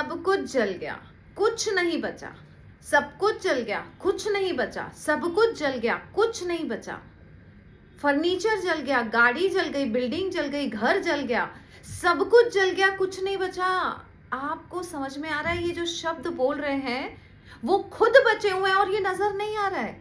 सब कुछ जल गया, कुछ नहीं बचा। सब कुछ जल गया, कुछ नहीं बचा। सब कुछ जल गया, कुछ नहीं बचा। फर्नीचर जल गया, गाड़ी जल गई, बिल्डिंग जल गई, घर जल गया, सब कुछ जल गया, कुछ नहीं बचा। आपको समझ में आ रहा है ये जो शब्द बोल रहे हैं वो खुद बचे हुए हैं और ये नजर नहीं आ रहा है।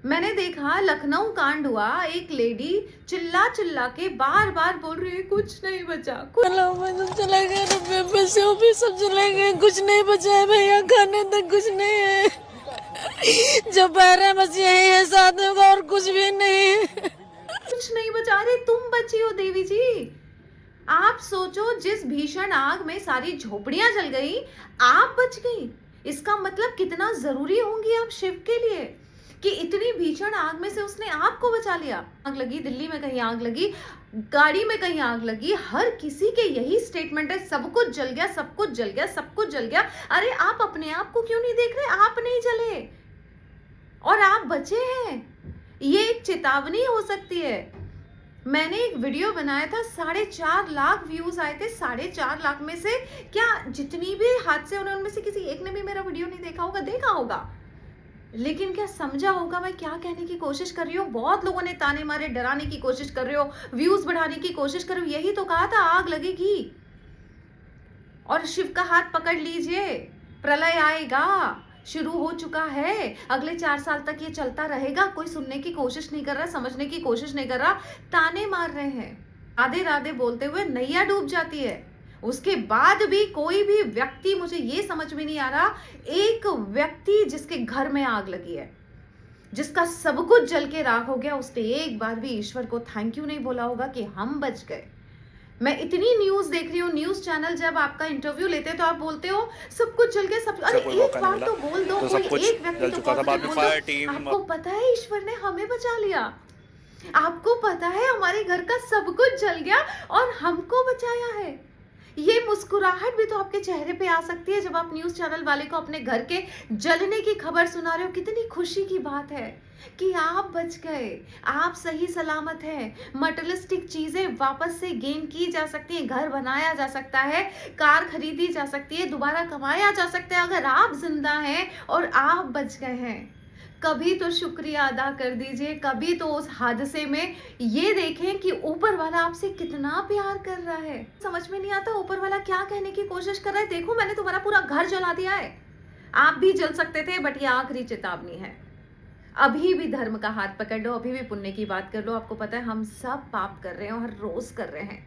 मैंने देखा लखनऊ कांड हुआ, एक लेडी चिल्ला चिल्ला के बार बार बोल रही है कुछ नहीं बचा, सब चले गए, रुपये पैसे भी सब चले गए, कुछ नहीं बचा है भैया, खाने तक कुछ नहीं है। जो पैर बस यही है साथ में और कुछ भी नहीं है। कुछ नहीं बचा। अरे तुम बची हो देवी जी। आप सोचो, जिस भीषण आग में सारी झोपड़ियां जल गई, आप बच गई। इसका मतलब कितना जरूरी होंगी आप शिव के लिए कि इतनी भीषण आग में से उसने आपको बचा लिया। आग लगी, दिल्ली में कहीं आग लगी, गाड़ी में कहीं आग लगी, हर किसी के यही स्टेटमेंट है, सब कुछ जल गया, सब कुछ जल गया, सब कुछ जल गया। अरे आप अपने आप को क्यों नहीं देख रहे? आप नहीं जले और आप बचे हैं। ये एक चेतावनी हो सकती है। मैंने एक वीडियो बनाया था, 4.5 लाख व्यूज आए थे। 4.5 लाख में से क्या जितनी भी हादसे उन्होंने, उनमें से किसी एक ने भी मेरा वीडियो नहीं देखा होगा? देखा होगा, लेकिन क्या समझा होगा मैं क्या कहने की कोशिश कर रही हूँ? बहुत लोगों ने ताने मारे, डराने की कोशिश कर रहे हो, व्यूज बढ़ाने की कोशिश कर रहे हो। यही तो कहा था आग लगेगी और शिव का हाथ पकड़ लीजिए, प्रलय आएगा, शुरू हो चुका है, अगले 4 साल तक ये चलता रहेगा। कोई सुनने की कोशिश नहीं कर रहा, समझने की कोशिश नहीं कर रहा, ताने मार रहे हैं। राधे राधे बोलते हुए नैया डूब जाती है। उसके बाद भी कोई भी व्यक्ति, मुझे ये समझ में नहीं आ रहा, एक व्यक्ति जिसके घर में आग लगी है, जिसका सब कुछ जल के राख हो गया, उसने एक बार भी ईश्वर को थैंक यू नहीं बोला होगा कि हम बच गए। मैं इतनी न्यूज देख रही हूँ, न्यूज चैनल जब आपका इंटरव्यू लेते हैं तो आप बोलते हो सब कुछ चल गया, सब। अरे एक बार तो बोल दो, कोई एक व्यक्ति तो पॉजिटिव बोल दो। आपको पता है ईश्वर ने हमें बचा लिया, आपको पता है हमारे घर का सब कुछ जल गया और हमको बचाया है। ये मुस्कुराहट भी तो आपके चेहरे पे आ सकती है जब आप न्यूज चैनल वाले को अपने घर के जलने की खबर सुना रहे हो। कितनी खुशी की बात है कि आप बच गए, आप सही सलामत हैं। मटेरियलिस्टिक चीजें वापस से गेन की जा सकती हैं, घर बनाया जा सकता है, कार खरीदी जा सकती है, दोबारा कमाया जा सकता है अगर आप जिंदा हैं और आप बच गए हैं। कभी तो शुक्रिया अदा कर दीजिए, कभी तो उस हादसे में ये देखें कि ऊपर वाला आपसे कितना प्यार कर रहा है। समझ में नहीं आता ऊपर वाला क्या कहने की कोशिश कर रहा है। देखो मैंने तुम्हारा पूरा घर जला दिया है, आप भी जल सकते थे, बट ये आखिरी चेतावनी है। अभी भी धर्म का हाथ पकड़ लो, अभी भी पुण्य की बात कर लो। आपको पता है हम सब पाप कर रहे हैं और हर रोज कर रहे हैं।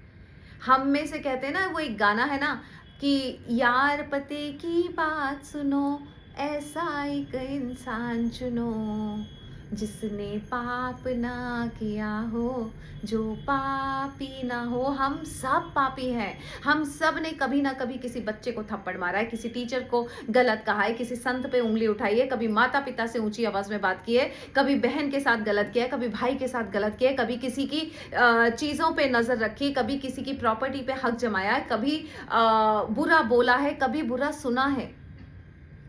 हम में से कहते हैं ना, वो एक गाना है ना कि यार पते की बात सुनो, ऐसा एक इंसान चुनो, जिसने पाप ना किया हो, जो पापी ना हो। हम सब पापी हैं। हम सब ने कभी ना कभी किसी बच्चे को थप्पड़ मारा है, किसी टीचर को गलत कहा है, किसी संत पे उंगली उठाई है, कभी माता पिता से ऊंची आवाज में बात की है, कभी बहन के साथ गलत किया है, कभी भाई के साथ गलत किया है, कभी किसी की चीजों पे नजर रखी, कभी किसी की प्रॉपर्टी पे हक जमाया है, कभी बुरा बोला है, कभी बुरा सुना है।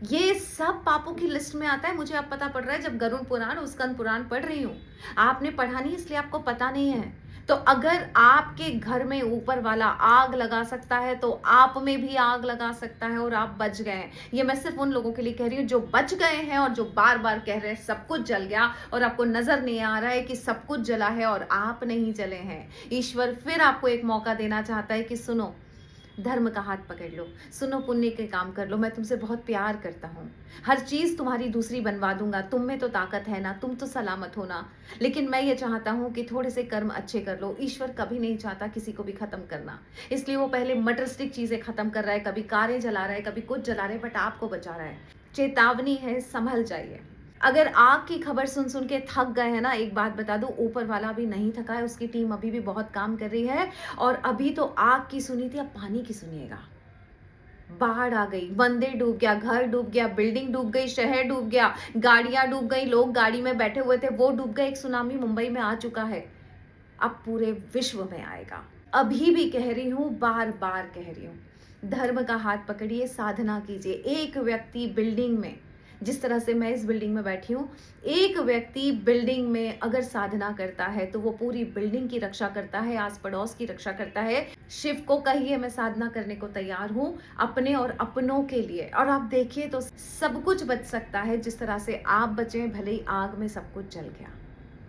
ये सब पापों की लिस्ट में आता है। मुझे अब पता पड़ रहा है जब गरुड़ पुराण और स्कंद पुराण पढ़ रही हूँ। आपने पढ़ा नहीं इसलिए आपको पता नहीं है। तो अगर आपके घर में ऊपर वाला आग लगा सकता है तो आप में भी आग लगा सकता है और आप बच गए हैं। ये मैं सिर्फ उन लोगों के लिए कह रही हूँ जो बच गए हैं और जो बार बार कह रहे हैं सब कुछ जल गया और आपको नजर नहीं आ रहा है कि सब कुछ जला है और आप नहीं जले हैं। ईश्वर फिर आपको एक मौका देना चाहता है कि सुनो, धर्म का हाथ पकड़ लो, सुनो, पुण्य के काम कर लो, मैं तुमसे बहुत प्यार करता हूँ, हर चीज तुम्हारी दूसरी बनवा दूंगा, तुम में तो ताकत है ना, तुम तो सलामत हो ना। लेकिन मैं ये चाहता हूँ कि थोड़े से कर्म अच्छे कर लो। ईश्वर कभी नहीं चाहता किसी को भी खत्म करना, इसलिए वो पहले मटेरियलिस्टिक चीजें खत्म कर रहा है, कभी कारें जला रहा है, कभी कुछ जला रहा है, बट आपको बचा रहा है। चेतावनी है, संभल जाइए। अगर आग की खबर सुन सुन के थक गए हैं ना, एक बात बता दूं, ऊपर वाला भी नहीं थका है, उसकी टीम अभी भी बहुत काम कर रही है। और अभी तो आग की सुनी थी, अब पानी की सुनिएगा। बाढ़ आ गई, मंदिर डूब गया, घर डूब गया, बिल्डिंग डूब गई, शहर डूब गया, गाड़ियां डूब गई, लोग गाड़ी में बैठे हुए थे वो डूब गए। एक सुनामी मुंबई में आ चुका है, अब पूरे विश्व में आएगा। अभी भी कह रही हूं, बार बार कह रही हूं, धर्म का हाथ पकड़िए, साधना कीजिए। एक व्यक्ति बिल्डिंग में जिस तरह से मैं इस बिल्डिंग में बैठी हूँ, एक व्यक्ति बिल्डिंग में अगर साधना करता है तो वो पूरी बिल्डिंग की रक्षा करता है, आस पड़ोस की रक्षा करता है। शिव को कहिए मैं साधना करने को तैयार हूँ अपने और अपनों के लिए, और आप देखिए तो सब कुछ बच सकता है जिस तरह से आप बचे, भले ही आग में सब कुछ जल गया।